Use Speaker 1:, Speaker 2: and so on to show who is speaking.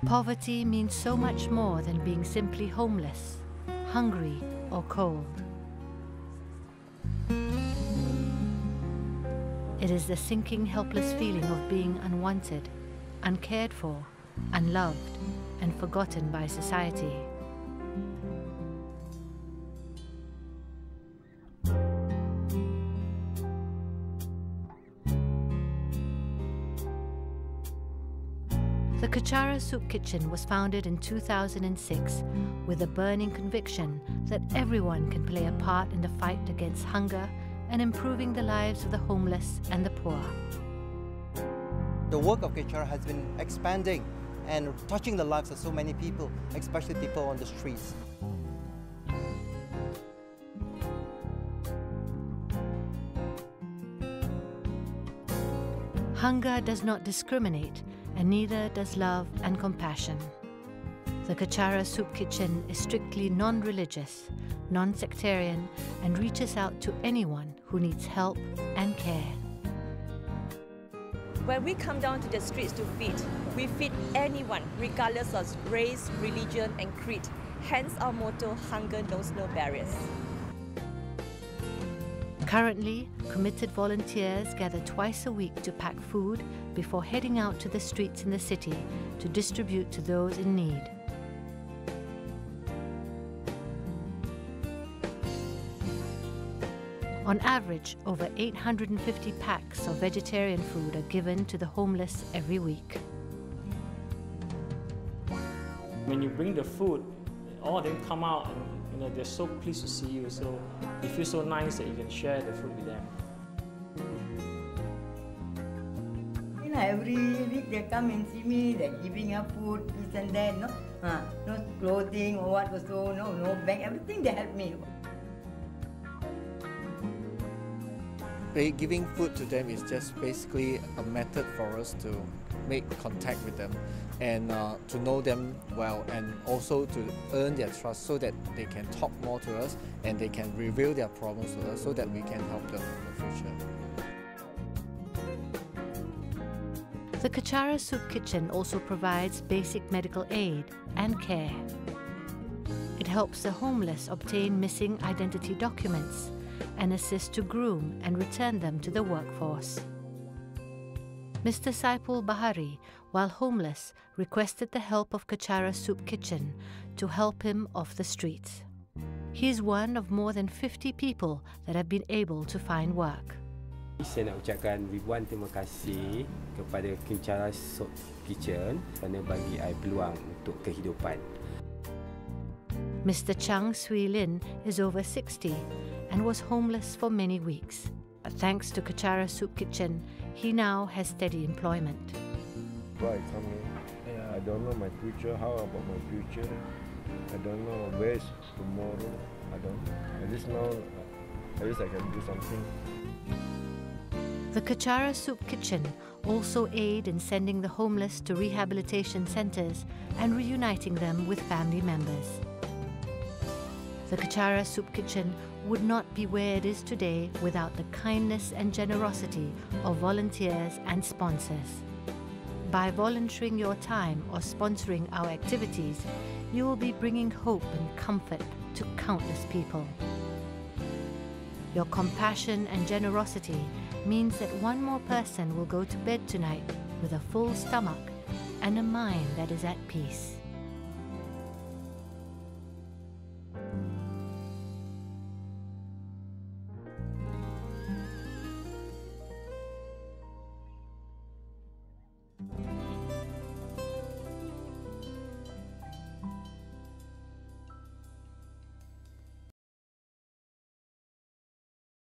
Speaker 1: Poverty means so much more than being simply homeless, hungry, or cold. It is the sinking, helpless feeling of being unwanted, uncared for, unloved, and forgotten by society. The Kechara Soup Kitchen was founded in 2006 with a burning conviction that everyone can play a part in the fight against hunger and improving the lives of the homeless and the poor.
Speaker 2: The work of Kechara has been expanding and touching the lives of so many people, especially people on the streets.
Speaker 1: Hunger does not discriminate, and neither does love and compassion. The Kechara Soup Kitchen is strictly non-religious, non-sectarian, and reaches out to anyone who needs help and care.
Speaker 3: When we come down to the streets to feed, we feed anyone, regardless of race, religion, and creed. Hence our motto, hunger knows no barriers.
Speaker 1: Currently, committed volunteers gather twice a week to pack food before heading out to the streets in the city to distribute to those in need. On average, over 850 packs of vegetarian food are given to the homeless every week.
Speaker 4: When you bring the food, all of them come out and they're so pleased to see you, so they feel so nice that you can share the food with them.
Speaker 5: Every week they come and see me, they're giving up food, this and that, no clothing or what was so, no bag, everything they help me.
Speaker 6: Giving food to them is just basically a method for us to make contact with them and to know them well, and also to earn their trust so that they can talk more to us and they can reveal their problems to us so that we can help them in the future.
Speaker 1: The Kechara Soup Kitchen also provides basic medical aid and care. It helps the homeless obtain missing identity documents and assist to groom and return them to the workforce. Mr. Saipul Bahari, while homeless, requested the help of Kechara Soup Kitchen to help him off the streets. He is one of more than 50 people that have been able to find work.
Speaker 7: Saya nak ucapkan ribuan terima kasih kepada Kechara Soup Kitchen kerana bagi saya peluang untuk kehidupan.
Speaker 1: Mr. Chang Swee Lin is over 60 and was homeless for many weeks. But thanks to Kechara Soup Kitchen, he now has steady employment.
Speaker 8: Right, I don't know my future, how about my future? I don't know where's tomorrow, I don't know. At least now, at least I can do something.
Speaker 1: The Kechara Soup Kitchen also aid in sending the homeless to rehabilitation centers and reuniting them with family members. The Kechara Soup Kitchen would not be where it is today without the kindness and generosity of volunteers and sponsors. By volunteering your time or sponsoring our activities, you will be bringing hope and comfort to countless people. Your compassion and generosity means that one more person will go to bed tonight with a full stomach and a mind that is at peace.